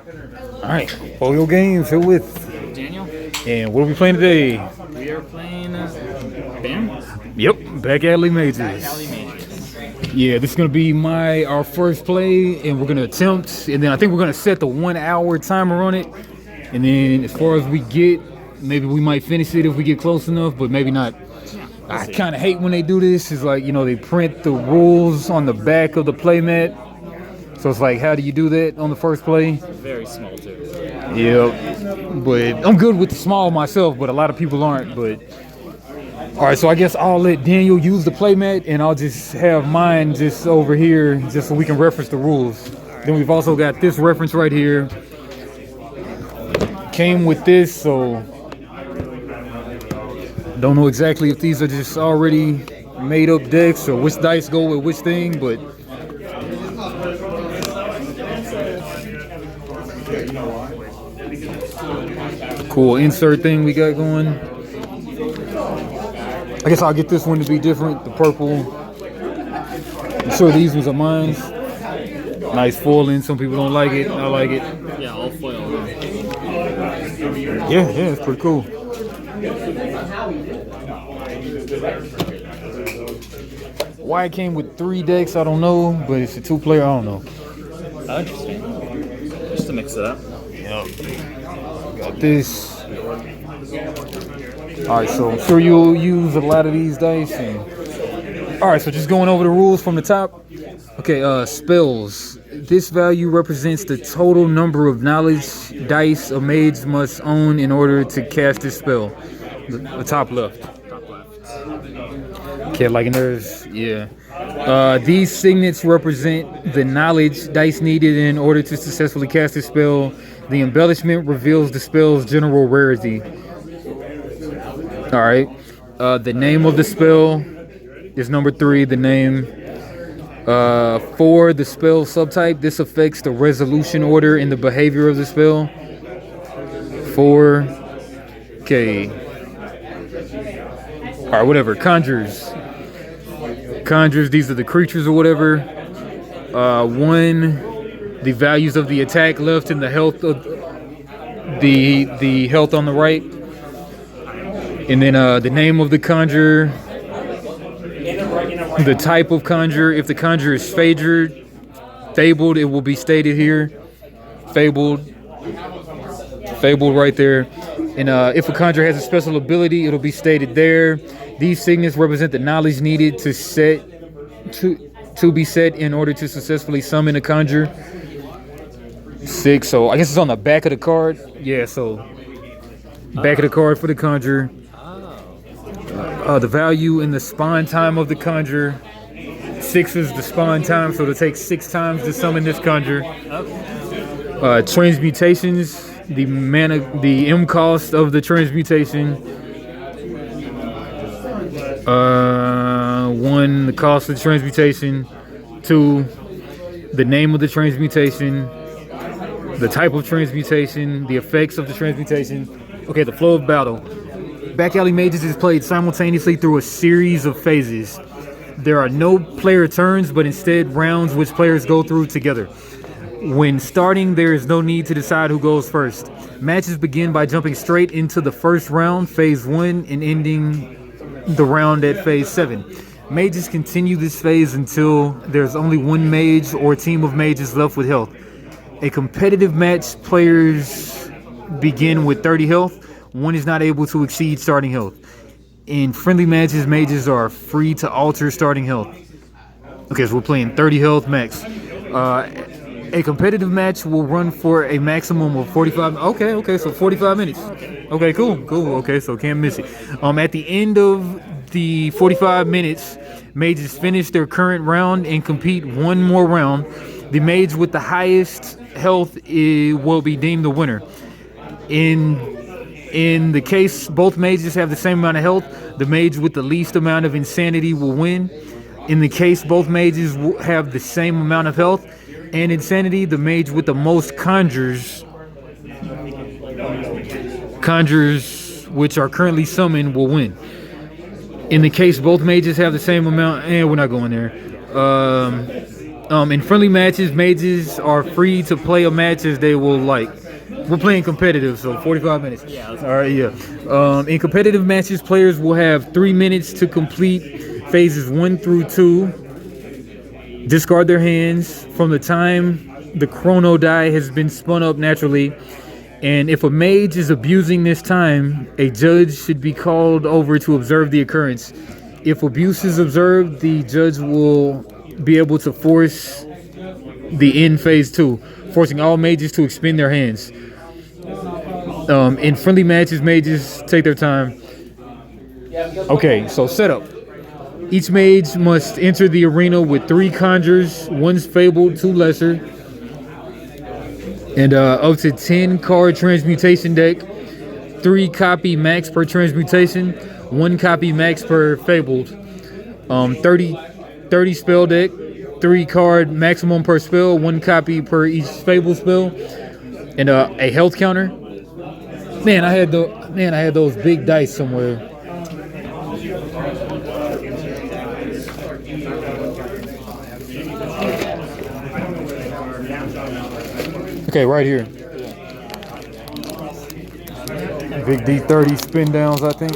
All right, Folio Games here with Daniel. And what are we playing today? We are playing LAM. Yep, Back Alley Mages. Yeah, this is gonna be our first play, and we're gonna attempt, and then I think we're gonna set the 1 hour timer on it. And then as far as we get, maybe we might finish it if we get close enough, but maybe not. I kind of hate when they do this. It's like, they print the rules on the back of the playmat. So it's like, how do you do that on the first play? Very small too. Yeah, but I'm good with the small myself, but a lot of people aren't. But all right, so I guess I'll let Daniel use the playmat, and I'll just have mine just over here, just so we can reference the rules. Then we've also got this reference right here. Came with this, so don't know exactly if these are just already made up decks or which dice go with which thing, but cool insert thing we got going. I guess I'll get this one to be different, the purple. I'm sure these ones are mine. Nice foiling. Some people don't like it. I like it. Yeah, all foil. Yeah, it's pretty cool. Why it came with 3 decks, I don't know, but it's a 2-player, I don't know. Oh, interesting. Just to mix it up. Yep. Got this. Alright, so I'm sure you'll use a lot of these dice. Alright, so just going over the rules from the top. Okay, spells. This value represents the total number of knowledge dice a mage must own in order to cast this spell. The top left. Okay, like there's, yeah. These signets represent the knowledge dice needed in order to successfully cast this spell. The embellishment reveals the spell's general rarity. Alright. The name of the spell is number 3, the name. 4, the spell subtype. This affects the resolution order and the behavior of the spell. 4. Okay. Alright, whatever. Conjures. These are the creatures or whatever. 1, the values of the attack left and the health of the health on the right. And then the name of the conjure. The type of conjure. If the conjure is fabled, it will be stated here. Fabled right there. And if a conjure has a special ability, it'll be stated there. These signets represent the knowledge needed to be set in order to successfully summon a conjure. 6. So I guess it's on the back of the card. Yeah. So back of the card for the conjure. The value and the spawn time of the conjure. 6 is the spawn time, so it'll take 6 times to summon this conjure. Transmutations, the M cost of the transmutation. 1, the cost of the transmutation. 2, the name of the transmutation. The type of transmutation, the effects of the transmutation. Okay, the flow of battle. Back Alley Mages is played simultaneously through a series of phases. There are no player turns, but instead rounds which players go through together. When starting, there is no need to decide who goes first. Matches begin by jumping straight into the first round, phase 1, and ending the round at phase 7. Mages continue this phase until there's only 1 mage or team of mages left with health. A competitive match, players begin with 30 health. 1 is not able to exceed starting health. In friendly matches, mages are free to alter starting health. Okay, so we're playing 30 health max. A competitive match will run for a maximum of 45. Okay, so 45 minutes. Okay, cool. Okay, so can't miss it. At the end of the 45 minutes, mages finish their current round and compete 1 more round. The mage with the highest health will be deemed the winner. In the case both mages have the same amount of health, the mage with the least amount of insanity will win. In the case both mages have the same amount of health and insanity, the mage with the most conjures which are currently summoned will win. In the case both mages have the same amount, and we're not going there. In friendly matches, mages are free to play a match as they will like. We're playing competitive, so 45 minutes. Yeah. All right, yeah. In competitive matches, players will have 3 minutes to complete phases 1 through 2. Discard their hands from the time the chrono die has been spun up naturally. And if a mage is abusing this time, a judge should be called over to observe the occurrence. If abuse is observed, the judge will be able to force the end phase 2, forcing all mages to expend their hands. In friendly matches, mages take their time. Okay, so setup. Each mage must enter the arena with 3 conjures, 1's fabled, 2 lesser, and up to 10 card transmutation deck, 3 copy max per transmutation, 1 copy max per fabled, 30 spell deck, 3 card maximum per spell, 1 copy per each fabled spell, and a health counter. Man, I had those big dice somewhere. Okay, right here. Big D30 spin downs, I think.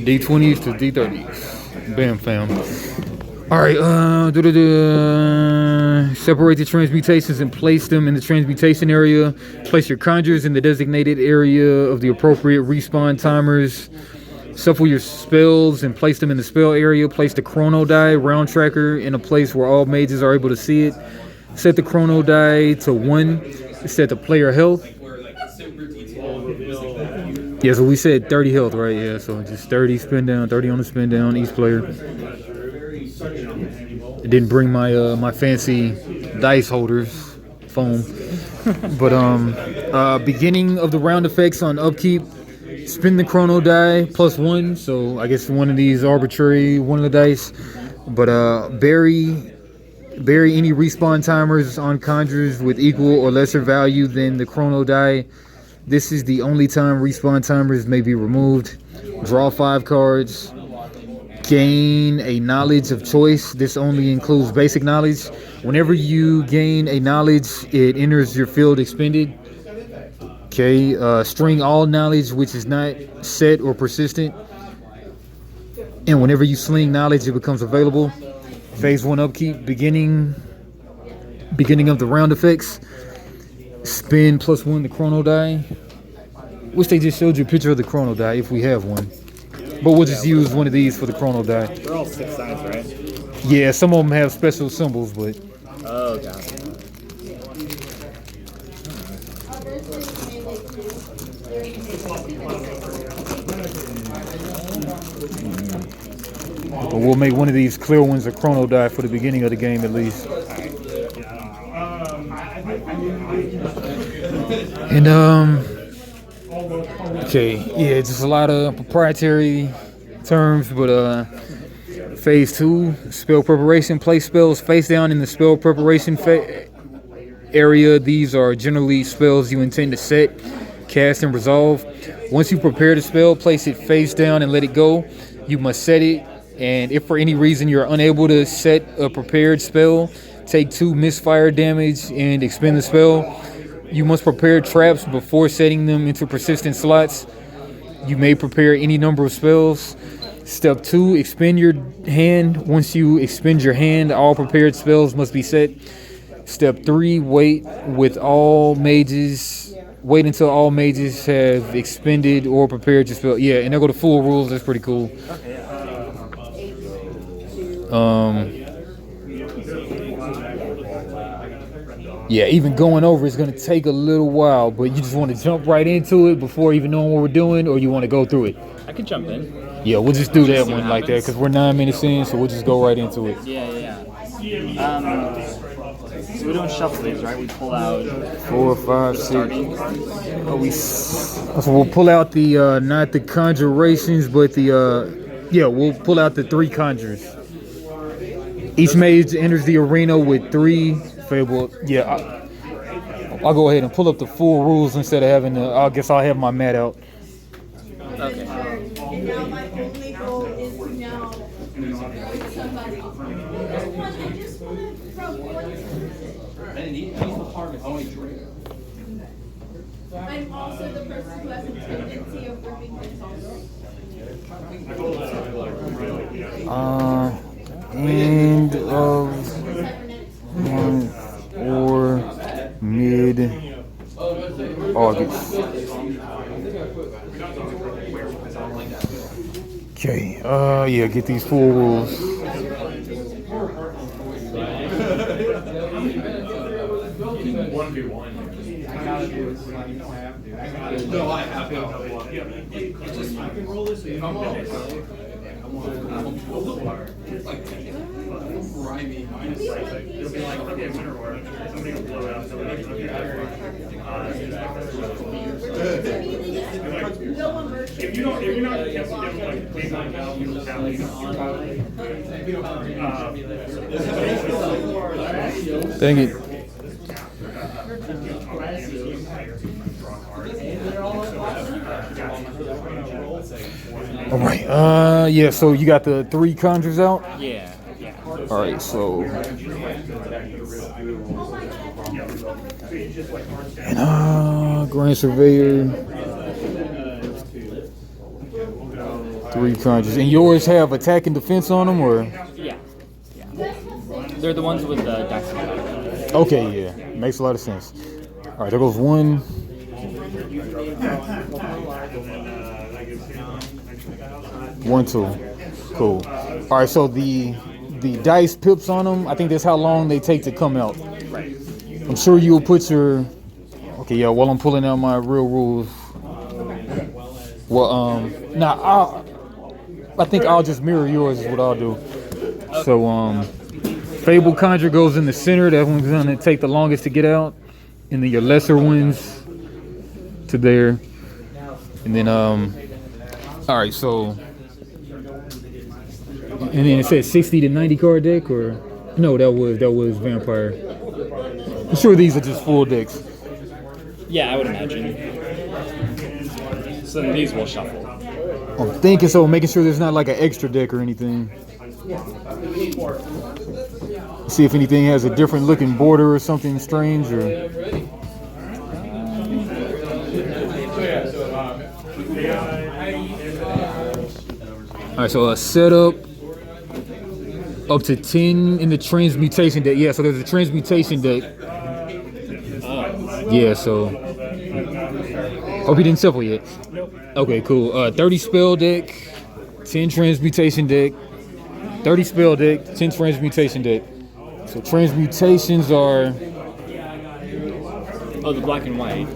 D20s to D30s. Bam, fam. All right, separate the transmutations and place them in the transmutation area. Place your conjures in the designated area of the appropriate respawn timers. Shuffle your spells and place them in the spell area. Place the chrono die round tracker in a place where all mages are able to see it. Set the chrono die to 1. Set the player health. Yeah, so we said 30 health, right? Yeah, so just 30 spin down, 30 on the spin down each player. It didn't bring my my fancy dice holders, foam. But beginning of the round effects on upkeep. Spin the chrono die +1, so I guess one of these arbitrary one of the dice. But bury any respawn timers on conjures with equal or lesser value than the chrono die. This is the only time respawn timers may be removed. Draw 5 cards. Gain a knowledge of choice. This only includes basic knowledge. Whenever you gain a knowledge, it enters your field expended. Okay, string all knowledge which is not set or persistent. And whenever you sling knowledge, it becomes available. Phase 1 upkeep, beginning of the round effects. Spin +1 the chrono die. Wish they just showed you a picture of the chrono die if we have one. But we'll just use one of these for the chrono die. They're all 6 sides, right? Yeah, some of them have special symbols, but... Oh, got it. But we'll make one of these clear ones a chrono die for the beginning of the game at least. And okay, yeah, just a lot of proprietary terms, but phase 2, spell preparation. Place spells face down in the spell preparation area. These are generally spells you intend to set, cast, and resolve. Once you prepare the spell, place it face down and let it go. You must set it, and if for any reason you're unable to set a prepared spell, take 2 misfire damage and expend the spell. You must prepare traps before setting them into persistent slots. You may prepare any number of spells. Step 2, expend your hand. Once you expend your hand, all prepared spells must be set. Step 3, wait until all mages have expended or prepared your spell. Yeah, and they'll go to full rules. That's pretty cool. Yeah, even going over is going to take a little while, but you just want to jump right into it before even knowing what we're doing, or you want to go through it? I can jump in. Yeah, we'll just do that one like that because we're 9 minutes in, so we'll just go right into it. Yeah. So we're doing shuffle these, right? We pull out 4, 5, 6. So we'll pull out the not the conjurations, but we'll pull out the 3 conjures. Each mage enters the arena with 3 fabled. Yeah, I'll go ahead and pull up the full rules instead of having the. I guess I'll have my mat out. I'm also the person who has a tendency of ripping things off. End of month or mid-August. Okay, yeah, get these full rules. No, I have no. It's just I can roll this. Come on. Grimy. It'll be like somebody will blow it up. If you're not guessing different like please not tell you Dang it. All right. Yeah. So you got the 3 conjures out. Yeah. All right. So. And Grand Surveyor. 3 conjures. And yours have attack and defense on them, or? Yeah. They're the ones with the dice. Okay. Yeah. Makes a lot of sense. All right. There goes 1. 1, 2. Cool. All right, so the dice pips on them, I think that's how long they take to come out. Right. I'm sure you'll put your... Okay, yeah, while I'm pulling out my real rules. Well, I think I'll just mirror yours is what I'll do. So, Fable Conjure goes in the center. That one's going to take the longest to get out. And then your lesser ones to there. And then, all right, so... And then it said 60 to 90 card deck, or no? That was Vampire. I'm sure these are just full decks. Yeah, I would imagine. So then these will shuffle. I'm thinking so, making sure there's not like an extra deck or anything. See if anything has a different looking border or something strange, or. All right, so a setup. Up to 10 in the transmutation deck. Yeah, so there's a transmutation deck. Yeah, so. Hope you didn't shuffle yet. Okay, cool. 30 spell deck, 10 transmutation deck, 30 spell deck, 10 transmutation deck. So transmutations are. Oh, the black and white.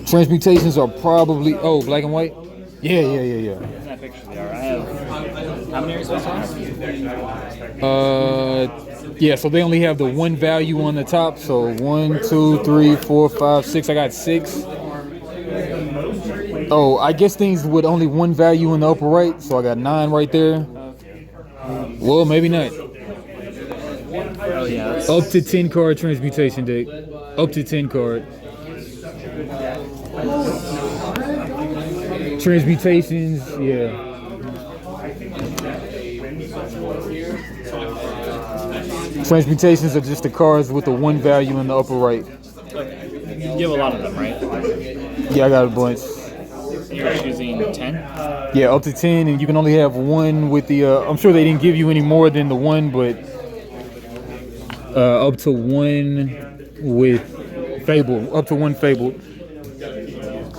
Transmutations are probably. Oh, black and white? Yeah. In that picture they are. I have. How many are you supposed to have? Yeah, so they only have the 1 value on the top. So 1, 2, 3, 4, 5, 6. I got 6. Oh, I guess things with only 1 value in the upper right. So I got 9 right there. Well, maybe not. Oh yeah. Up to 10 card transmutation deck. Up to 10 card. Transmutations, yeah. Transmutations are just the cards with the 1 value in the upper right. You have a lot of them, right? Yeah, I got a bunch. You're choosing 10? Yeah, up to 10, and you can only have 1 with the. I'm sure they didn't give you any more than the 1, but up to 1 with Fable. Up to 1 Fable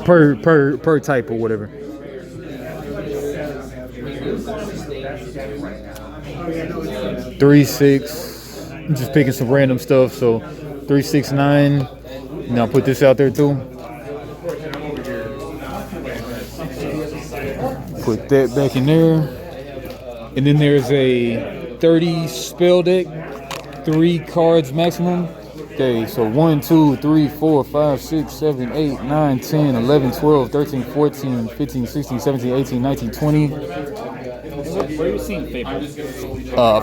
per type or whatever. 3, 6. I'm just picking some random stuff. So 3, 6, 9. Now put this out there too. Put that back in there. And then there's a 30 spell deck, 3 cards maximum. Okay, so 1, 2, 3, 4, 5, 6, 7, 8, 9, 10, 11, 12, 13, 14, 15, 16, 17, 18, 19, 20. Where are you seeing Fabled?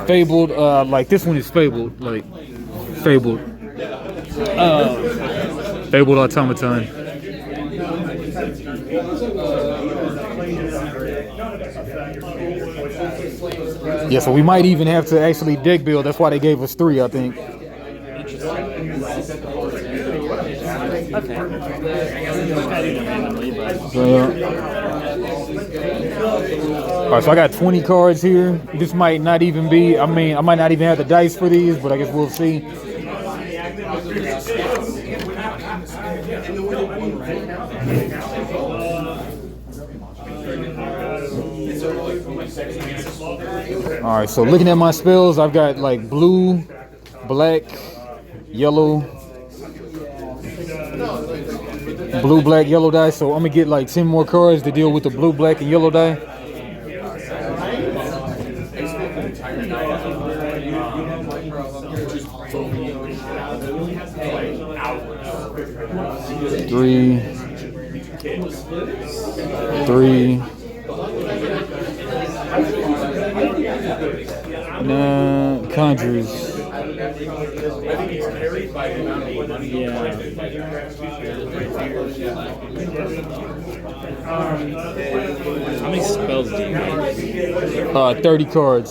Fabled, like this one is Fabled, like Fabled. Fabled Automaton. Yeah, so we might even have to actually deck build. That's why they gave us 3, I think. Okay. All right, so I got 20 cards here. This might not even be. I mean, I might not even have the dice for these, but I guess we'll see. All right, so looking at my spells, I've got like blue, black, yellow, blue, black, yellow die. So I'm gonna get like 10 more cards to deal with the blue, black, and yellow die. Three. Nah, conjures. Yeah. How many spells do you have? 30 cards.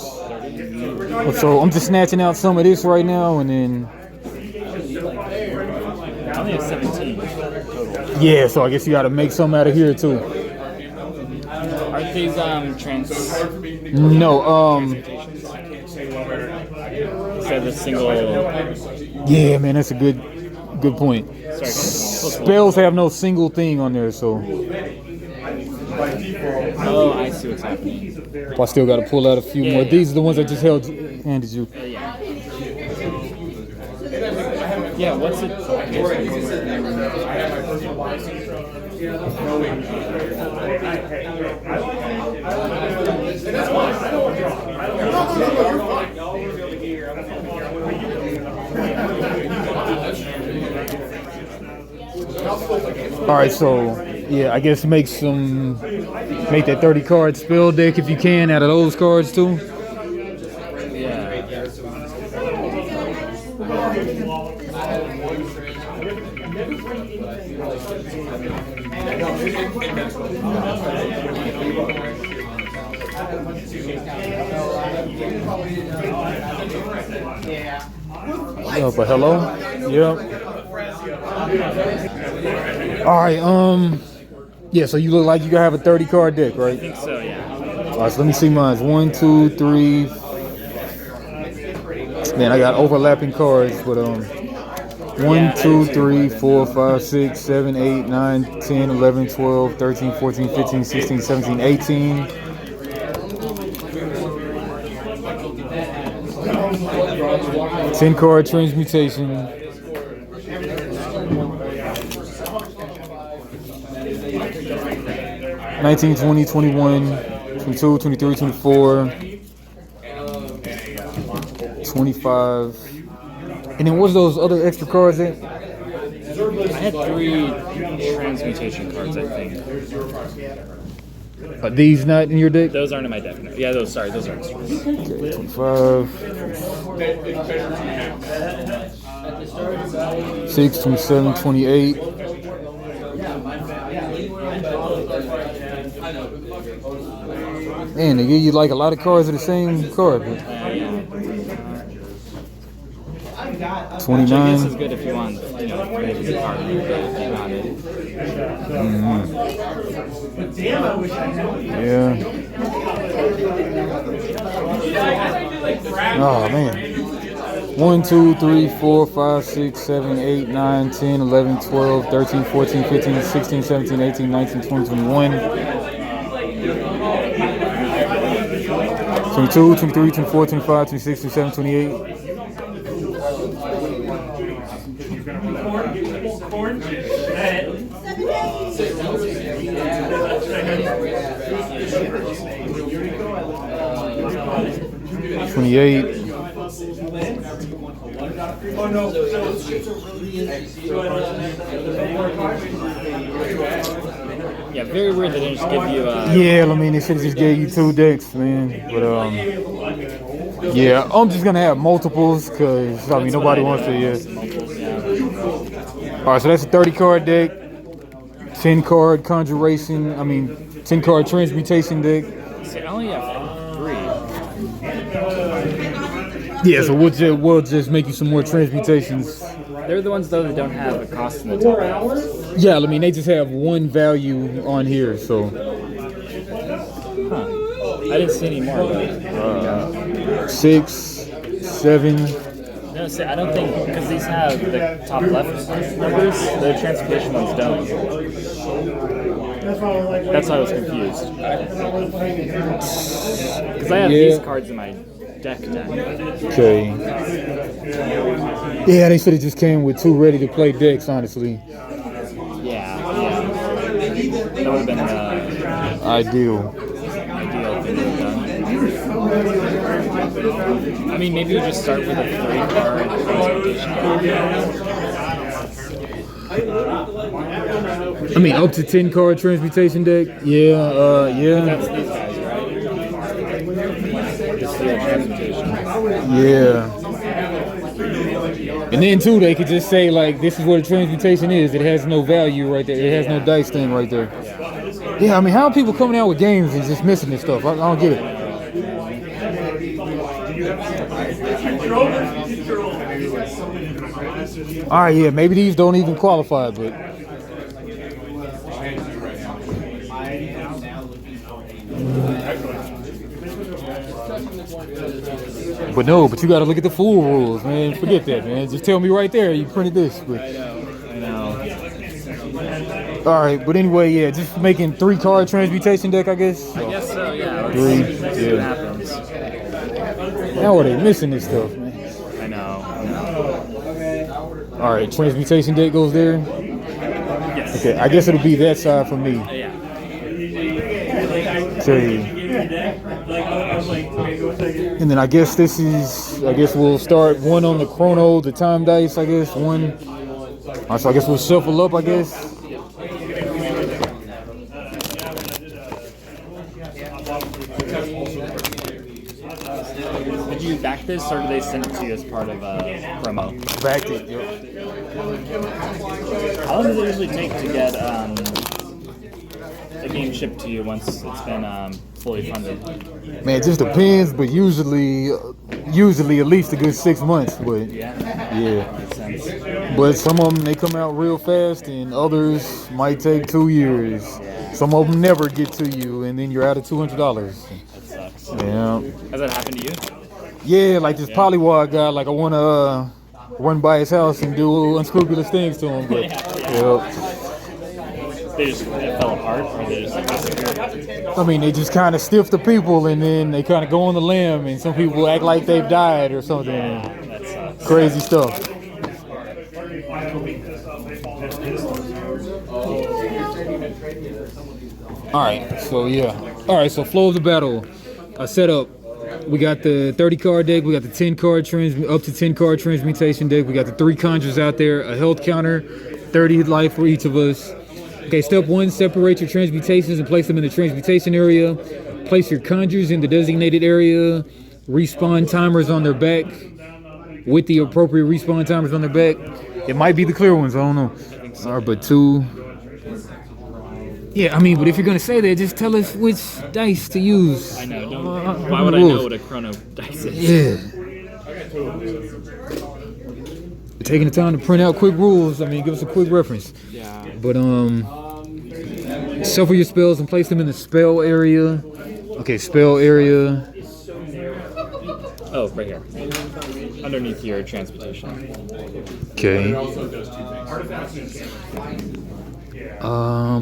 So I'm just snatching out some of this right now, and then. I only have 17 total. Yeah, so I guess you got to make some out of here too. Are these No, instead of single? yeah, man, that's a good point. Spells have no single thing on there, so Oh, I see what's happening. I still got to pull out a few more. These are the ones I just handed you. Yeah, what's it? All right, so yeah, I guess make that 30 card spell deck if you can out of those cards too. Oh, but hello? Yep. All right, yeah, so you look like you gotta have a 30 card deck, right? I think so, yeah. All right, so let me see mine. 1, 2, 3. Man, I got overlapping cards, but 1, 2, 3, 4, 5, 6, 7, 8, 9, 10, 11, 12, 13, 14, 15, 16, 17, 18. Ten card transmutation. 19, 20, 21, 22, 23, 24, 25. And then what's those other extra cards at? I had 3 transmutation cards, I think. Are these not in your deck? Those aren't in my deck. No. Yeah, those are extras. Okay, 25. 6, 27, 28. Man, they give you like a lot of cards of the same card. 29. This is good if you want, maybe the card you got it. Yeah. Oh man. 1, 2, 3, 4, 5, 6, 7, 8, 9, 10, 11, 12, 13, 14, 15, 16, 17, 18, 19, 20, 21. 22, 23, 24, 25, 26, 27, 28. Yeah, very weird that they just give you. Yeah, I mean, they should have just gave you 2 decks, man. But yeah, I'm just gonna have multiples because I mean nobody wants to. Yeah. All right, so that's a 30 card deck, 10 card conjuration. I mean, 10 card transmutation deck. See, I only have 3. Yeah, so we'll just make you some more transmutations. They're the ones though that don't have a cost in the top left. Yeah, I mean they just have one value on here, so Huh. I didn't see any more. But, 6, 7. no, see, I don't think because these have the top left numbers. The transportation ones don't. That's why I was confused. Because I have these cards in my deck. Okay. Yeah, they should have just came with 2 ready to play decks, honestly. Yeah. That would have been Ideal. ideal if they would have done. I mean, maybe we just start with a 3-card transportation. I mean, up to 10 card transmutation deck. Yeah, yeah, That's these guys, right? Just the transmutation. yeah. And then too, they could just say like, "This is what a transmutation is. It has no value right there. It has no dice thing right there." Yeah, I mean, how are people coming out with games and just missing this stuff? I don't get it. All right, yeah, maybe these don't even qualify, but no, but you got to look at the full rules, man. Forget that, man. Just tell me right there you printed this. But. I know. All right, but anyway, yeah, just making 3-card transmutation deck, I guess. I guess so, yeah. Three, Let's see what happens. Now are they missing this stuff, man? I know. All right, transmutation deck goes there. Yes. Okay, I guess it'll be that side for me. Yeah. Okay. And then I guess we'll start 1 on the chrono, the time dice, I guess. 1. All right, so I guess we'll shuffle up, I guess. Did you back this, or did they send it to you as part of a promo? Backed it, yep. How long does it usually take to get a game shipped to you once it's been fully funded? Man, it just depends, but usually at least a good 6 months. But Yeah. Makes sense. But some of them, they come out real fast, and others might take 2 years. Some of them never get to you, and then you're out of $200. That sucks. Yeah. Has that happened to you? Yeah, like this Polywog guy, like I want to run by his house and do unscrupulous things to him, but They fell apart, or they just disappeared? I mean, they just kind of stiff the people, and then they kind of go on the limb, and some people act like they've died or something. That sucks. Crazy stuff. All right, so yeah. All right, so flow of the battle. Setup. We got the 30-card deck. We got the 10-card up to 10-card transmutation deck. We got the 3 conjures out there. A health counter, 30 life for each of us. Okay, step 1: separate your transmutations and place them in the transmutation area. Place your conjures in the designated area. Respawn timers on their back with the appropriate respawn timers on their back. It might be the clear ones. I don't know. All right, but 2. Yeah, I mean, but if you're gonna say that, just tell us which dice to use. I know. Why would I know what a chrono dice is? Yeah. Taking the time to print out quick rules. I mean, give us a quick reference. Yeah. But shuffle your spells and place them in the spell area. Okay, spell area. Oh, right here. Underneath your transportation. Okay.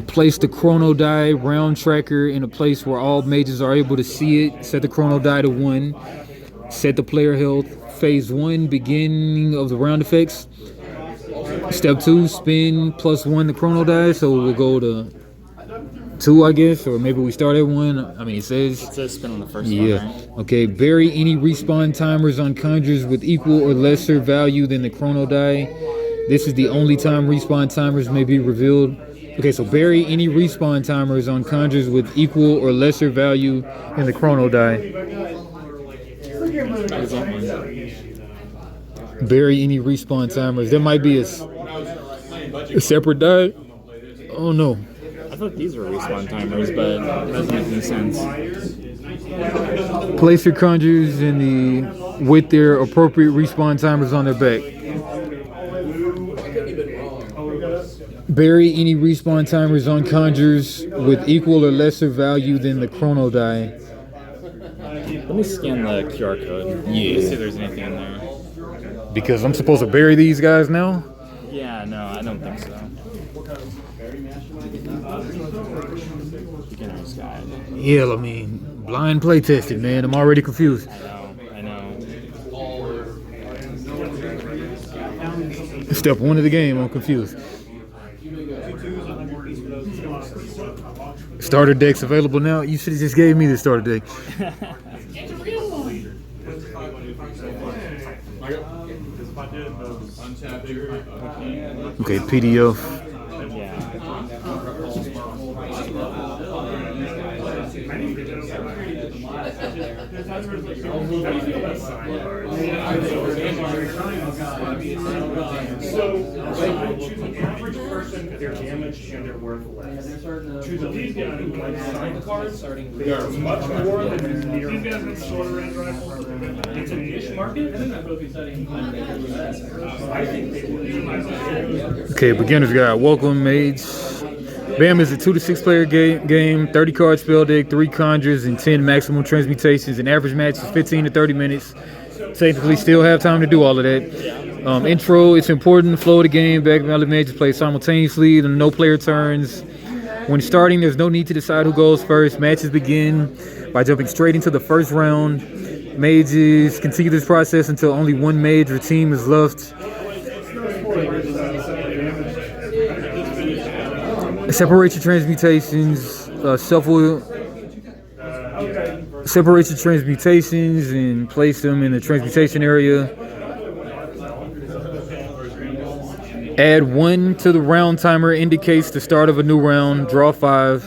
Place the chrono die round tracker in a place where all mages are able to see it. Set the chrono die to 1. Set the player health. Phase 1, beginning of the round effects. Step 2, spin +1 the chrono die. So we'll go to 2, I guess, or maybe we start at 1. I mean, it says spin on the first one, yeah. right? Okay, bury any respawn timers on conjures with equal or lesser value than the chrono die. This is the only time respawn timers may be revealed. Okay, so bury any respawn timers on conjures with equal or lesser value than the chrono die. Bury any respawn timers. There might be a separate die. Oh no. I thought these were respawn timers, but that doesn't make any sense. Place your conjures in the with their appropriate respawn timers on their back. Bury any respawn timers on conjures with equal or lesser value than the chrono die. Let me scan the QR code. Yeah. See if there's anything in there. Because I'm supposed to bury these guys now? Yeah, no, I don't think so. Beginner's guide. Yeah, I mean, blind play tested, man. I'm already confused. I know. Step 1 of the game, I'm confused. Starter decks available now? You should have just gave me the starter deck. Okay, PDF. Choose an average person, their damage, and their worth less. Choose a lead guy who likes signed cards. They are much more than these guys in shorter range rifles. It's a niche market. I think they will be. Okay, beginner's guide. Welcome, mage. BAM is a 2 to 6 player game, 30 card spell deck, 3 conjures, and 10 maximum transmutations. An average match is 15 to 30 minutes. Technically, still have time to do all of that. Intro, it's important. Flow of the game. Back value mages play simultaneously. And no player turns. When starting, there's no need to decide who goes first. Matches begin by jumping straight into the first round. Mages continue this process until only one mage or team is left. Separate your transmutations. Separate your transmutations and place them in the transmutation area. Add 1 to the round timer, indicates the start of a new round. Draw 5.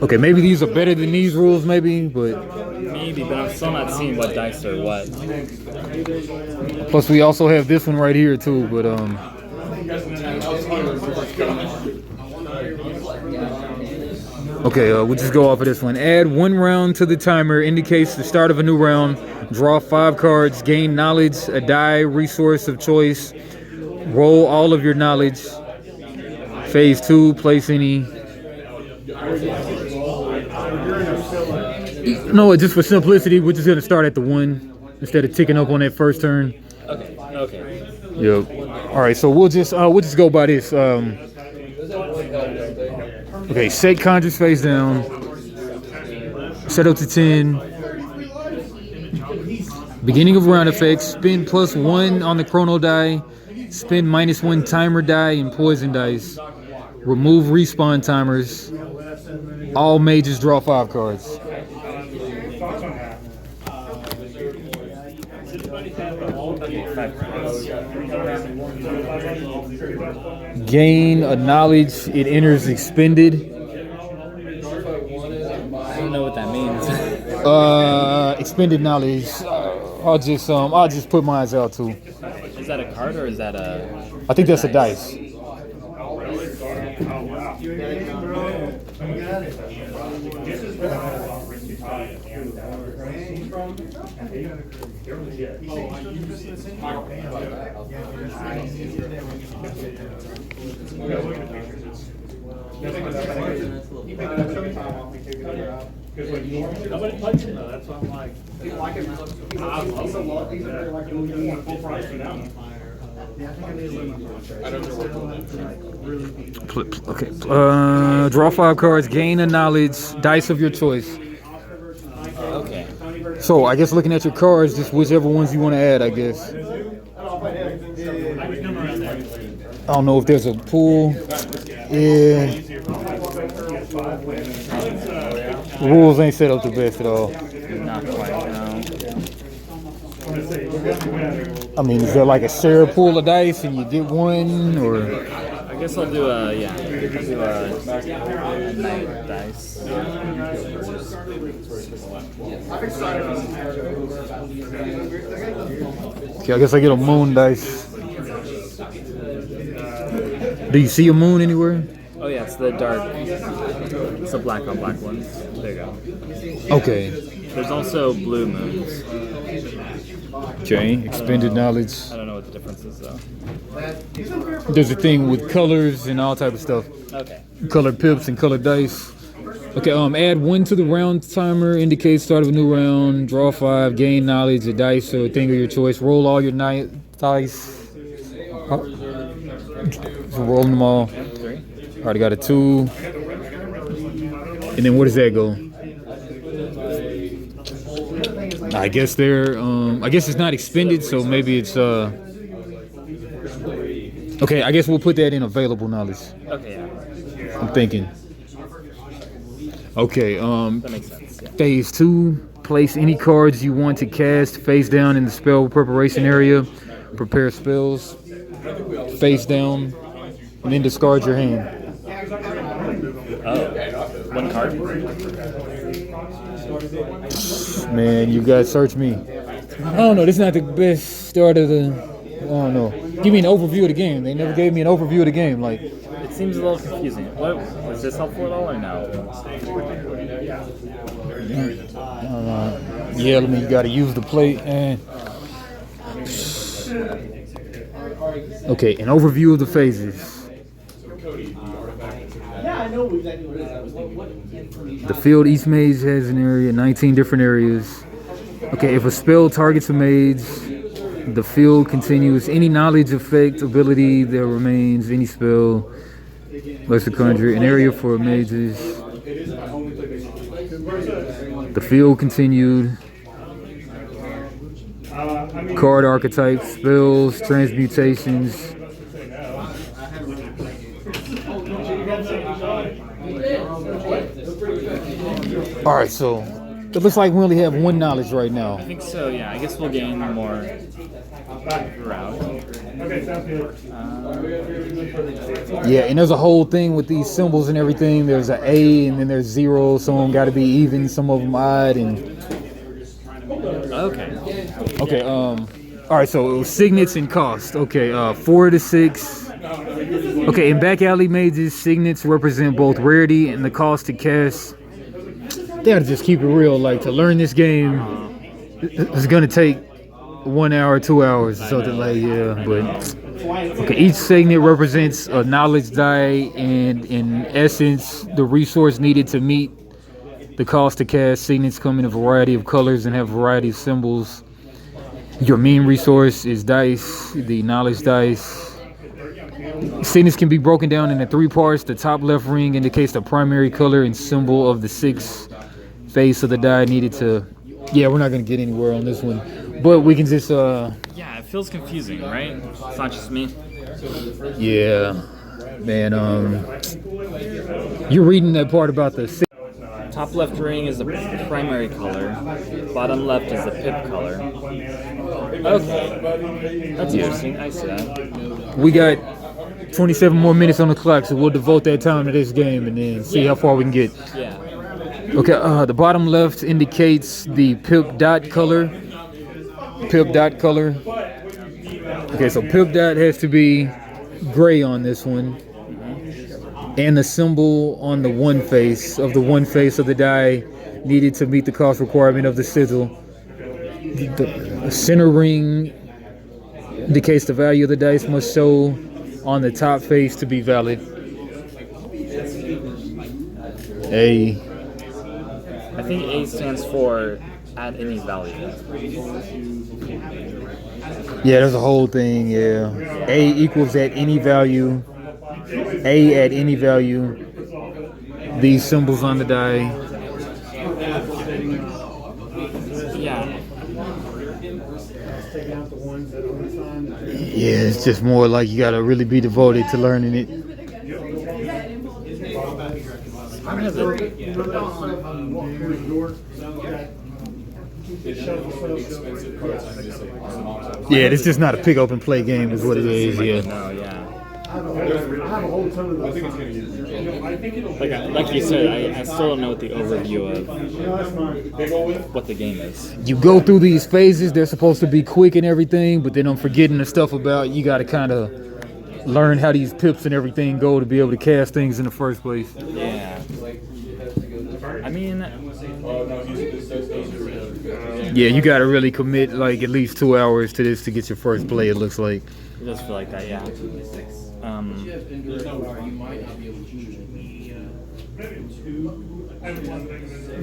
Okay, maybe these are better than these rules, but Maybe, but I'm still not seeing what dice are what. plus we also have this one right here too. But okay, we'll just go off of this one. Add 1 round to the timer, indicates the start of a new round. Draw 5 cards, gain knowledge, a die, resource of choice. Roll all of your knowledge. Phase 2, place any. No, just for simplicity, we're just gonna start at the 1 instead of ticking up on that first turn. Okay. Yep. All right, so we'll just go by this. Okay, set conjures face down. Set up to 10. Beginning of round effects. Spin +1 on the chrono die. Spin -1 timer die and poison dice. Remove respawn timers. All mages draw 5 cards. Gain a knowledge. It enters expended. I don't know what that means. Expended knowledge. I'll just put mine out too. Is that a card or is that a... I think that's a dice. That's what I'm like. Okay. Draw 5 cards. Gain a knowledge. Dice of your choice. Okay. So I guess looking at your cards, just whichever ones you want to add, I guess. I don't know if there's a pool. Yeah. Rules ain't set up the best at all. Not quite, no. I mean, is there like a share pool of dice and you get one, or? I guess I'll do a, yeah. I'll do a night dice. Okay, I guess I get a moon dice. Do you see a moon anywhere? Oh yeah, it's the dark. It's the black on black ones. There you go. Okay. There's also blue moons. Okay. Expended knowledge. I don't know what the difference is though. There's a thing with colors and all type of stuff. Okay. Colored pips and colored dice. Okay, add 1 to the round timer, indicates start of a new round, draw 5, gain knowledge, a dice or a thing of your choice, roll all your dice. So rolling them all. Three. Already got a 2. And then where does that go? I guess I guess it's not expended, so maybe it's okay, I guess we'll put that in available knowledge. Okay, yeah. I'm thinking. Okay, That makes sense. Yeah. phase 2, place any cards you want to cast face down in the spell preparation area. Prepare spells face down, and then discard your hand. Oh. One card? Man, you guys search me. I don't know, this is not the best start of the... I don't know. Give me an overview of the game. They never gave me an overview of the game. Like, It seems a little confusing. What was this helpful at all or no? yeah, I mean, you gotta use the plate and... Okay, an overview of the phases. The field, each mage has an area, 19 different areas. Okay, if a spell targets a mage, the field continues. Any knowledge, effect, ability that remains, any spell, lesser conjure, an area for mages. The field continued. Card archetypes, spells, transmutations. Alright, so it looks like we only have 1 knowledge right now. I think so, yeah. I guess we'll gain more throughout. Okay, sounds good. Yeah, and there's a whole thing with these symbols and everything. There's an A and then there's 0. Some of them got to be even, some of them odd. And Okay. okay, all right. So it was signets and cost. Okay, 4 to 6. Okay, in back alley mages, signets represent both rarity and the cost to cast. They gotta just keep it real. Like, to learn this game, it's gonna take 1 hour, 2 hours, or something like, yeah. But okay, each signet represents a knowledge die, and in essence, the resource needed to meet the cost to cast. Signets come in a variety of colors and have a variety of symbols. Your main resource is dice, the knowledge dice. Signets can be broken down into 3 parts. The top left ring indicates the primary color and symbol of the 6 face of the die needed to... Yeah, we're not going to get anywhere on this one. But we can just... Yeah, it feels confusing, right? It's not just me. Yeah. Man, you're reading that part about the... Top left ring is the primary color. Bottom left is the pip color. Okay. That's interesting. I see that. We got 27 more minutes on the clock, so we'll devote that time to this game and then see how far we can get. Yeah. Okay, the bottom left indicates the pip dot color. Pip dot color. Okay, so pip dot has to be gray on this one. And the symbol on the one face of the die needed to meet the cost requirement of the sigil. The center ring indicates the value of the dice must show on the top face to be valid. A. I think A stands for add any value. Yeah, there's a whole thing, yeah. A equals at any value. A at any value. These symbols on the die. Yeah. Yeah, it's just more like you gotta really be devoted to learning it. Mine has a... Yeah, it's just not a pick up and play game is what it is, yeah. No, yeah. Like you said, I still don't know what the overview of what the game is. You go through these phases, they're supposed to be quick and everything, but then I'm forgetting the stuff about you gotta kinda learn how these pips and everything go to be able to cast things in the first place. Yeah. I mean, Yeah, you gotta really commit like at least 2 hours to this to get your first play. It looks like. it does feel like that, yeah.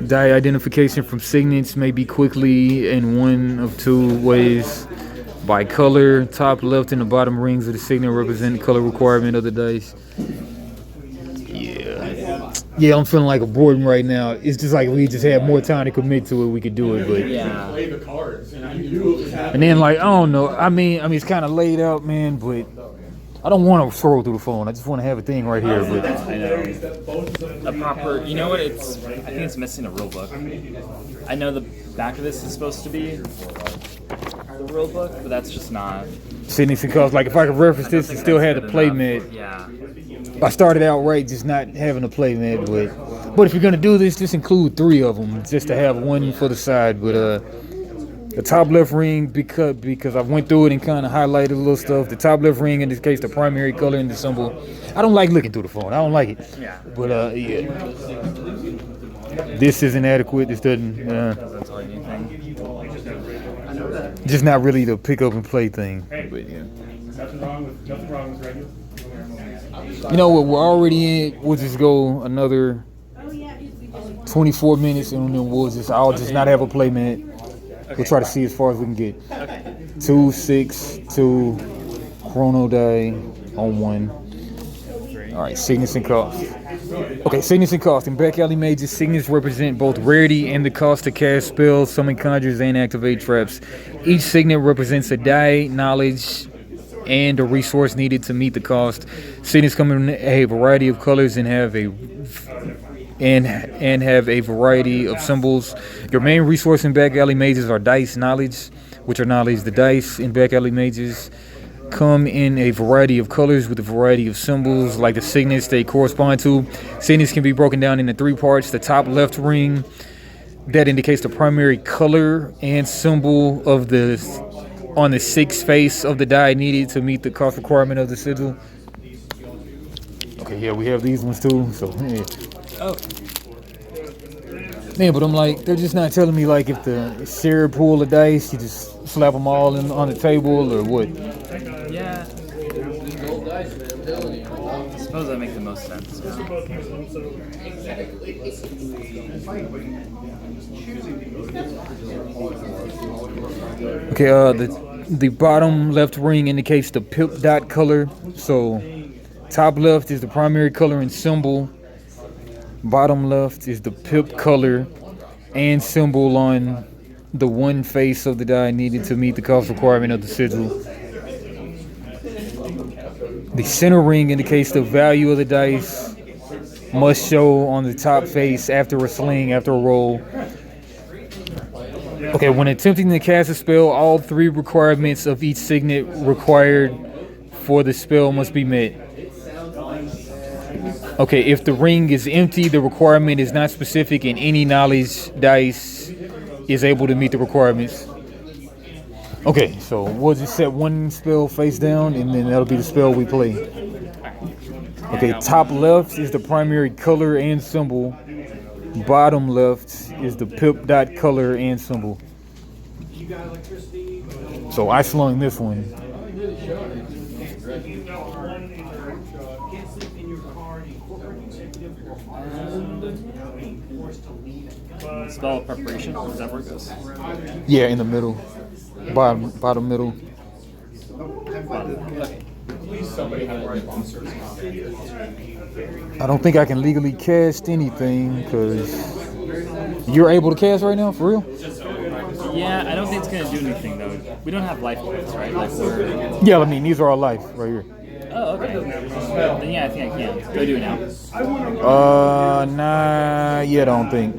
Die identification from signets may be quickly in one of two ways. By color, top left and the bottom rings of the signet represent the color requirement of the dice. Yeah, I'm feeling like a boredom right now. It's just like we just had more time to commit to it, we could do it, but Yeah. and then like I don't know. I mean it's kind of laid out, man, but I don't want to scroll through the phone. I just want to have a thing right here. But I know. A proper, you know what? I think it's missing a rule book. I know the back of this is supposed to be the rule book, but that's just not. Sydney, because like if I could reference this and still had the play mat. Yeah. I started out right, just not having a play mat, but if you're gonna do this, just include 3 of them, just to have one for the side. But the top left ring, because I went through it and kind of highlighted a little stuff. The top left ring indicates the primary color in the symbol. I don't like looking through the phone. I don't like it. Yeah. But yeah, this isn't adequate. This doesn't. Doesn't tell you anything. Just not really the pick up and play thing. But yeah. Nothing wrong with regular. You know what? We're already in. We'll just go another Oh, yeah, we just want 24 minutes, and then I'll just not have a play mat. We'll try to see as far as we can get. 2, 6, 2, chrono die on 1. All right, signets and cost. Okay, signets and cost. In back alley mages, signets represent both rarity and the cost to cast spells, summon conjures, and activate traps. Each signet represents a die, knowledge, and a resource needed to meet the cost. Signets come in a variety of colors and have a variety of symbols. Your main resource in back alley mages are dice, knowledge, which are knowledge. The dice in back alley mages come in a variety of colors with a variety of symbols like the signets they correspond to. Signets can be broken down into 3 parts. The top left ring that indicates the primary color and symbol of on the 6th face of the die needed to meet the cost requirement of the sigil. Okay, yeah, we have these ones too. So yeah. Oh. Man, but I'm like, they're just not telling me like if the Sarah pool of dice, you just slap them all on the table or what. Yeah. I suppose that makes the most sense. Okay, the bottom left ring indicates the pip dot color. So top left is the primary color and symbol. Bottom left is the pip color and symbol on the one face of the die needed to meet the cost requirement of the sigil. The center ring indicates the value of the dice must show on the top face after a sling, after a roll. Okay, when attempting to cast a spell, all 3 requirements of each signet required for the spell must be met. Okay, if the ring is empty, the requirement is not specific, and any knowledge dice is able to meet the requirements. Okay, so we'll just set 1 spell face down, and then that'll be the spell we play. Okay, top left is the primary color and symbol. Bottom left is the pip dot color and symbol. So I slung this one. Spell preparation. Is that where it goes? Yeah, in the middle. Bottom middle. I don't think I can legally cast anything because you're able to cast right now, for real? Yeah, I don't think it's gonna do anything though. We don't have life points, right? Like we're... Yeah, I mean these are all life right here. Oh, okay. Then yeah, I think I can. Go do it now. Nah, yeah, I don't think.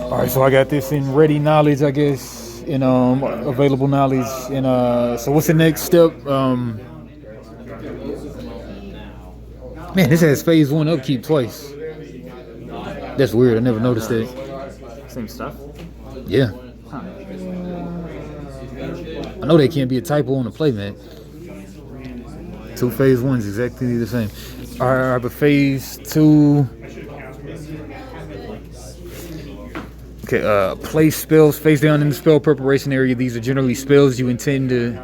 All right, so I got this in ready knowledge, I guess, in available knowledge, and so what's the next step? Man, this has phase 1 upkeep twice. That's weird. I never noticed that. Same stuff. Yeah. Huh. I know that can't be a typo on the play, man. 2 phase 1s exactly the same. All right, but phase 2. Okay, place spells face down in the spell preparation area. These are generally spells you intend to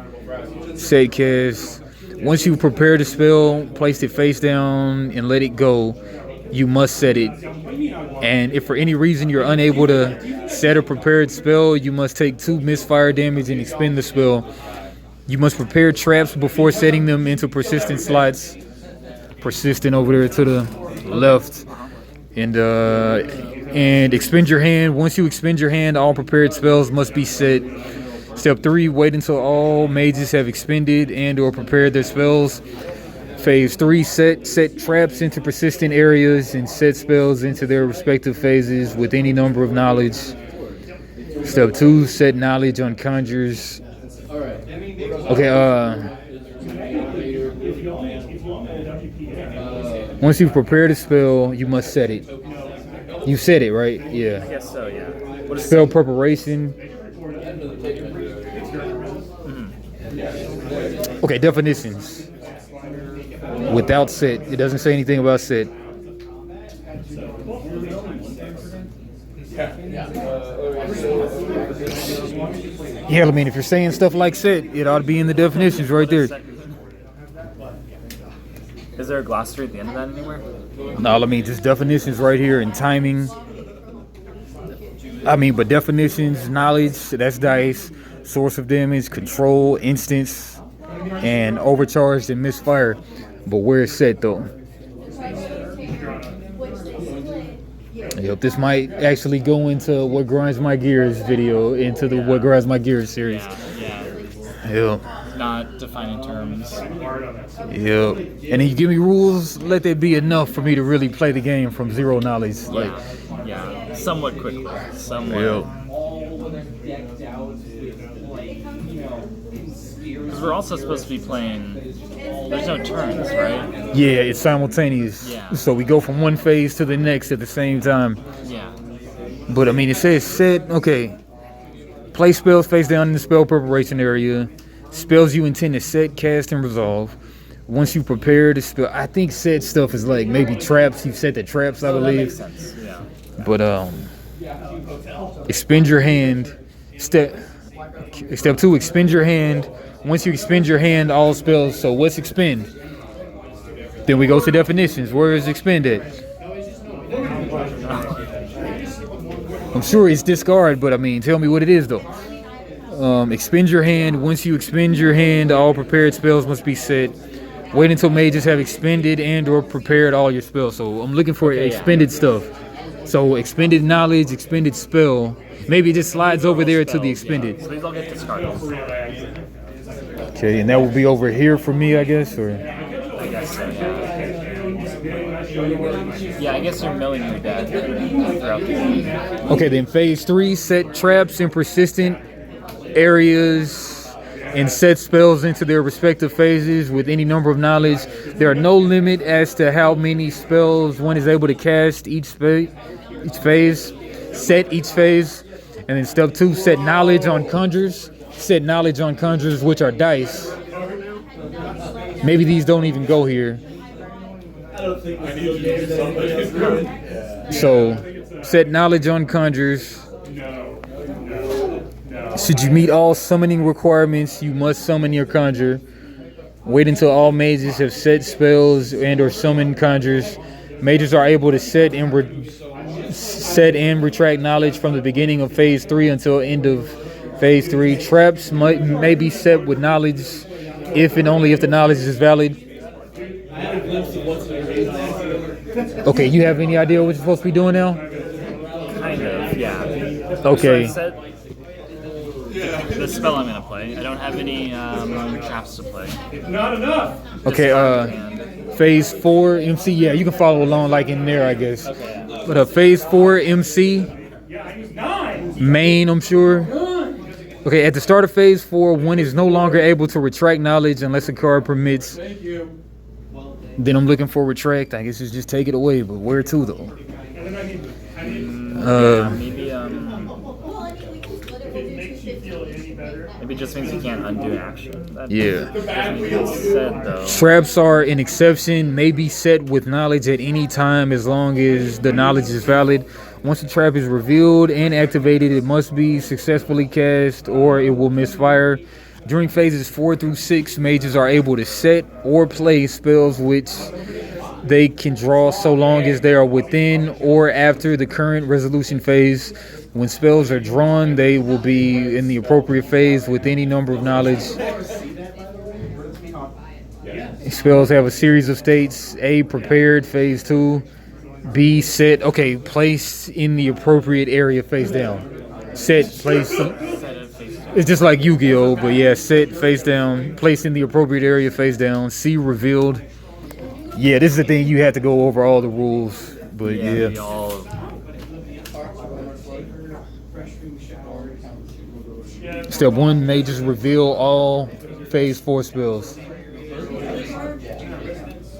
set cast. Once you prepare the spell, place it face down and let it go. You must set it. And if for any reason you're unable to set a prepared spell, you must take 2 misfire damage and expend the spell. You must prepare traps before setting them into persistent slots. Persistent over there to the left. And expend your hand. Once you expend your hand, all prepared spells must be set. Step 3, wait until all mages have expended and or prepared their spells. Phase 3, set traps into persistent areas and set spells into their respective phases with any number of knowledge. Step 2, set knowledge on conjures. Okay, once you've prepared a spell, you must set it. You said it, right? Yeah. I guess so, yeah. What is Spell preparation. Okay, definitions. Without set. It doesn't say anything about set. Yeah, I mean, if you're saying stuff like set, it ought to be in the definitions right there. Is there a glossary at the end of that anywhere? No, I mean, just definitions right here and timing. I mean, but definitions, knowledge, that's dice, source of damage, control, instance, and overcharged and misfire. But where it's set, though. Yep, this might actually go into What Grinds My Gears video, into the What Grinds My Gears series. Yep. Not defining terms. Yep. And then you give me rules, let that be enough for me to really play the game from zero knowledge. Yeah, somewhat quickly. Somewhat. Yep. Because we're also supposed to be playing. There's no turns, right? Yeah, it's simultaneous. Yeah. So we go from one phase to the next at the same time. Yeah. But I mean, it says set. Okay. Place spells face down in the spell preparation area. Spells you intend to set, cast, and resolve. Once you prepare the spell, I think set stuff is like maybe traps. You've set the traps, I believe. That makes sense. Yeah. But expend your hand. Step 2, expend your hand. Once you expend your hand, all spells. So what's expend? Then we go to definitions. Where is expend at? I'm sure it's discard, but I mean, tell me what it is though. Expend your hand. Once you expend your hand, all prepared spells must be set. Wait until mages have expended and or prepared all your spells. So I'm looking for expended stuff. So expended knowledge, expended spell. Maybe it just slides over there to the expended. So these all get discarded. Okay, and that will be over here for me, I guess, or? I guess so, yeah, I guess you're milling your deck throughout the game. Okay, then phase 3, set traps in persistent areas and set spells into their respective phases with any number of knowledge. There are no limit as to how many spells one is able to cast each phase. Set each phase. And then step 2, set knowledge on conjures. Set knowledge on conjures, which are dice. Maybe these don't even go here. So, set knowledge on conjures. Should you meet all summoning requirements, you must summon your conjure. Wait until all mages have set spells and or summoned conjures. Mages are able to set and retract knowledge from the beginning of phase 3 until end of phase 3. Traps may be set with knowledge if and only if the knowledge is valid. Okay, you have any idea what you're supposed to be doing now? Kind of, yeah. Okay. So the spell I'm gonna play. I don't have any traps to play. Not enough. Okay, phase 4 MC. Yeah, you can follow along like in there, I guess. Okay. But phase 4 MC. Main, I'm sure. Okay, at the start of phase 4, one is no longer able to retract knowledge unless a card permits. Then I'm looking for retract. I guess it's just take it away, but where to though? Maybe Well, I mean, we can split it. We'll do 250 and make that Maybe it just means you can't undo an action. That Yeah. doesn't mean it's said, though. Traps are an exception, may be set with knowledge at any time as long as the knowledge is valid. Once the trap is revealed and activated, it must be successfully cast or it will misfire. During phases 4 through 6, mages are able to set or play spells which they can draw so long as they are within or after the current resolution phase. When spells are drawn, they will be in the appropriate phase with any number of knowledge. Spells have a series of states. A, prepared, phase 2. B, set. Okay, placed in the appropriate area face down. Set, placed. It's just like Yu-Gi-Oh! But yeah, set, face down. Placed in the appropriate area face down. C, revealed. Yeah, this is the thing. You have to go over all the rules. But yeah. We all... Step 1, mages reveal all phase 4 spells.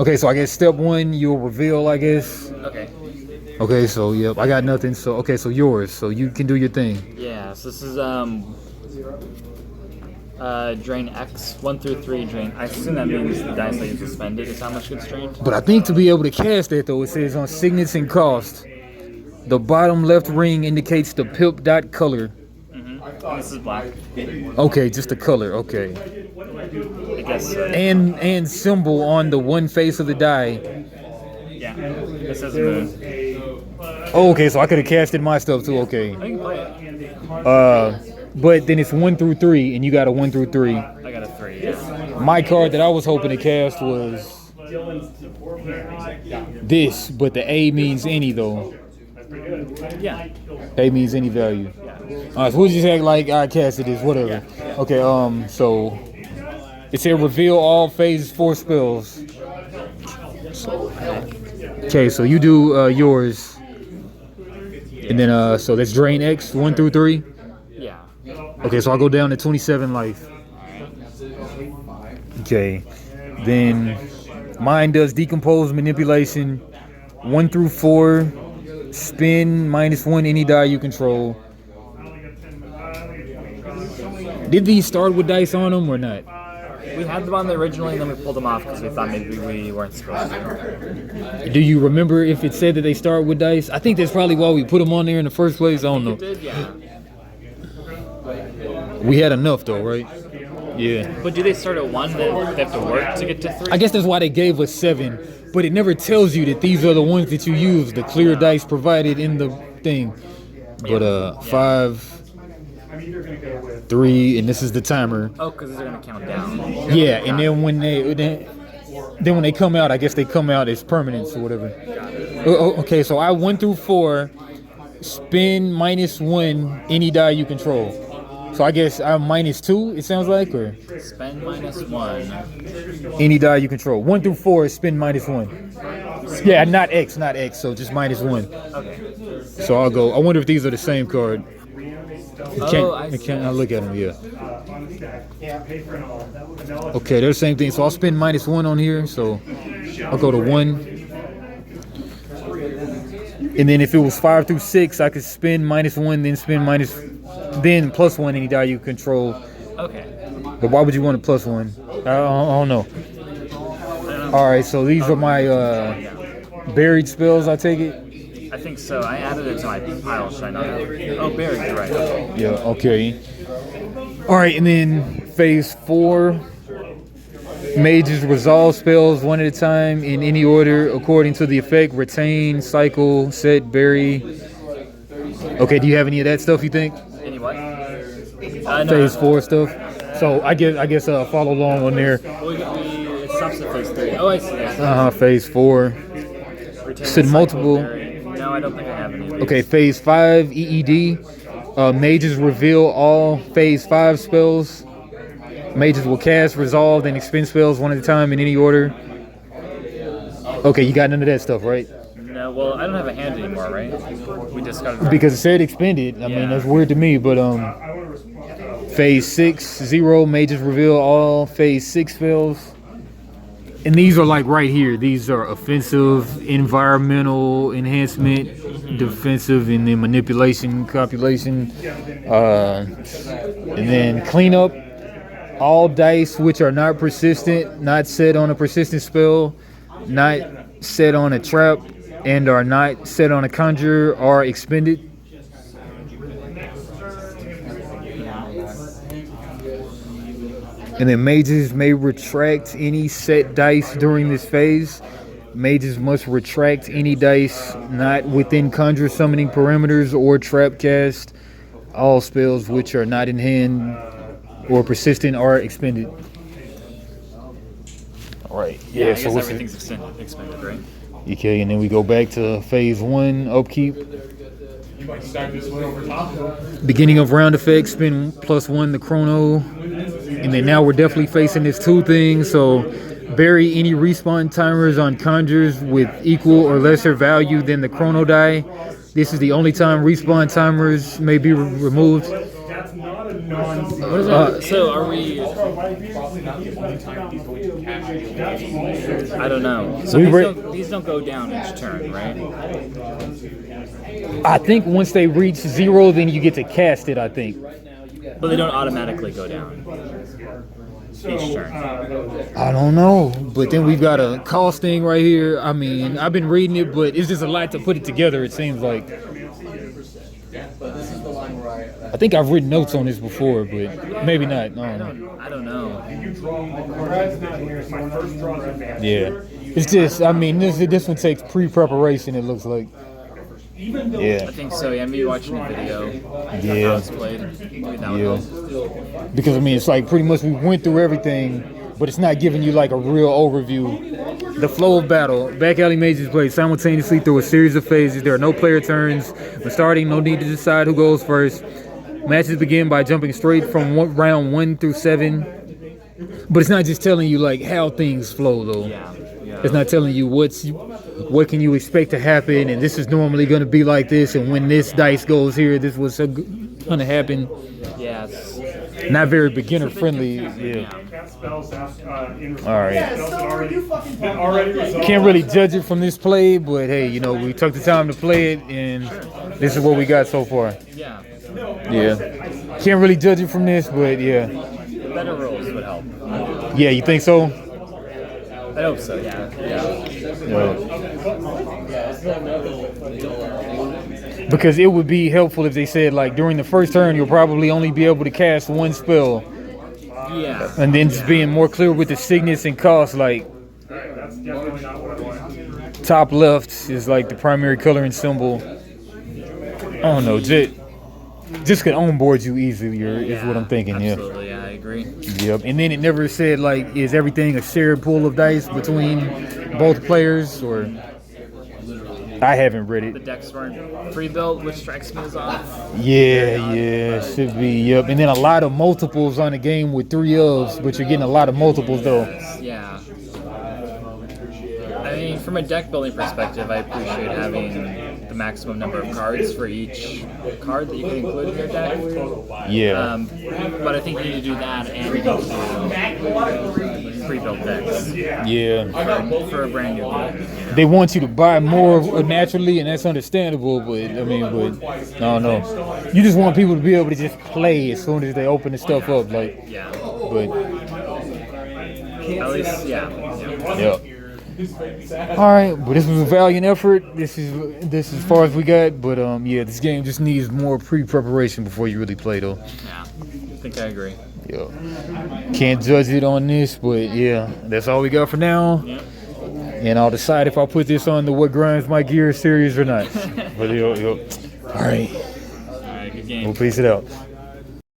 Okay, so I guess step 1, you'll reveal, I guess. Okay. Okay, so yep, I got nothing. So okay, so yours. So you can do your thing. Yeah, so this is drain X 1 through 3 drain. I assume that means the dice that you suspended is how much gets drained. But I think to be able to cast that though, it says on signets and cost, the bottom left ring indicates the pip dot color. This is black. Okay, just the color. Okay. I guess so. And symbol on the one face of the die. Yeah. This says moon. Oh, okay, so I could have casted my stuff too. Okay. I can play it. But then it's 1 through 3, and you got a 1 through 3. I got a 3. Yeah. My card that I was hoping to cast was this, but the A means any though. Yeah. A means any value. Alright, so we'll just act like I casted this, whatever. Okay, so it said reveal all phase 4 spells. Okay, so you do yours. And then so that's drain X 1 through 3. Yeah. Okay, so I'll go down to 27 life. Okay. Then mine does decompose manipulation 1 through 4. Spin -1 any die you control. Did these start with dice on them or not? We had them on there originally, and then we pulled them off because we thought maybe we weren't supposed to. Do you remember if it said that they start with dice? I think that's probably why we put them on there in the first place. I don't know. Did, yeah. We had enough though, right? Yeah. But do they start at 1? They have to work to get to 3? I guess that's why they gave us 7, but it never tells you that these are the ones that you use, the clear dice provided in the thing. But 5, 3, and this is the timer. Oh, because they're gonna count down. Yeah, and then when they come out, I guess they come out as permanents or whatever. Okay, so I 1 through 4, spin -1 any die you control. So I guess I'm -2. It sounds like, or Spend -1. any die you control. 1 through 4 is spin -1. Yeah, not X. So just -1. Okay. So I'll go. I wonder if these are the same card. I see. Can't I look at them? Yeah. Okay, they're the same thing. So I'll spend -1 on here. So I'll go to 1. And then if it was 5 through 6, I could spend -1, then spend then +1 any die you control. Okay. But why would you want a +1? I don't know. All right, so these are my buried spells. I take it. I think so. I added it to my pile, should I not? Oh, buried, you're right. Okay. Yeah. Okay. All right, and then phase 4. Mages resolve spells 1 at a time in any order according to the effect. Retain, cycle, set, bury. Okay, do you have any of that stuff you think? Any what? Phase 4 stuff. So I guess follow along on there. It stops at phase 3. Oh, I see. Phase 4. Retain, Said cycle, multiple. bury. No, I don't think I have any of these. Okay, phase 5 EED. Mages reveal all phase 5 spells. Mages will cast, resolve, and expend spells 1 at a time in any order. Okay, you got none of that stuff, right? No, well, I don't have a hand anymore, right? We just got it. Because it said expended. I mean, that's weird to me, but phase 6, 0, mages reveal all phase 6 spells. And these are like right here. These are offensive, environmental, enhancement. defensive, and then manipulation, copulation, and then cleanup. All dice which are not persistent, not set on a persistent spell, not set on a trap, and are not set on a conjure are expended. And then mages may retract any set dice during this phase. Mages must retract any dice not within conjure summoning parameters or trap cast. All spells which are not in hand or persistent are expended. All right. Yeah, I So guess what's everything's expended, right? okay, and then we go back to phase 1 upkeep. You might stack this one over top. Beginning of round effect, spend +1 the chrono, and then now we're definitely facing this 2 thing. So bury any respawn timers on conjures with equal or lesser value than the chrono die. This is the only time respawn timers may be removed. That's not a non-zero. What is that? So are we? I don't know. So these don't go down each turn, right? I think once they reach 0, then you get to cast it, I think. But they don't automatically go down each turn. I don't know, but then we've got a cost thing right here. I mean, I've been reading it, but it's just a lot to put it together, it seems like. I think I've written notes on this before, but maybe not. I don't know. I don't know. My first draw's advanced. Yeah. It's just, I mean, this one takes pre-preparation, it looks like. Yeah. I think so. Yeah, maybe watching a video. Yeah. How it's played. Maybe that would help. Because, I mean, it's like pretty much we went through everything, but it's not giving you like a real overview. The flow of battle. Back alley mages play simultaneously through a series of phases. There are no player turns. When starting, no need to decide who goes first. Matches begin by jumping straight from round 1 through 7. But it's not just telling you like how things flow though. Yeah. It's not telling you what can you expect to happen, and this is normally going to be like this, and when this dice goes here, this was going to happen. Yeah. It's Not very beginner friendly. Yeah. That spells in All right. already Can't really judge it from this play, but hey, you know, we took the time to play it, and this is what we got so far. yeah. Yeah. Can't really judge it from this, but yeah. Better rules would help. Yeah, you think so? I hope so. Yeah. Because it would be helpful if they said, like, during the first turn, you'll probably only be able to cast 1 spell. Yeah. And then just being more clear with the signets and cost, like, That's definitely not what I want. top left is like the primary coloring symbol. I don't know, just could onboard you easier is what I'm thinking, Absolutely, yeah, I agree. Yep. And then it never said, like, is everything a shared pool of dice between both players, or I haven't read The it. decks weren't pre-built, which strikes me as off. Yeah, should be, yep. And then a lot of multiples on the game with 3 ofs, but you're getting a lot of multiples though. Yeah. I mean, from a deck building perspective, I appreciate having the maximum number of cards for each card that you can include in your deck. Yeah. But I think you need to do that and you need to do pre-built decks Yeah. for a brand new game. They want you to buy more naturally, and that's understandable, but I don't know. You just want people to be able to just play as soon as they open the stuff up, like, Yeah. but At least, yeah. yeah. All right, but this was a valiant effort. This is as far as we got, but yeah, this game just needs more pre-preparation before you really play, though. Yeah. I think I agree. Yeah. Can't judge it on this, but yeah, that's all we got for now. Yep. And I'll decide if I'll put this on the What Grinds My Gear series or not. But, all right, All right, good game. we'll piece it out.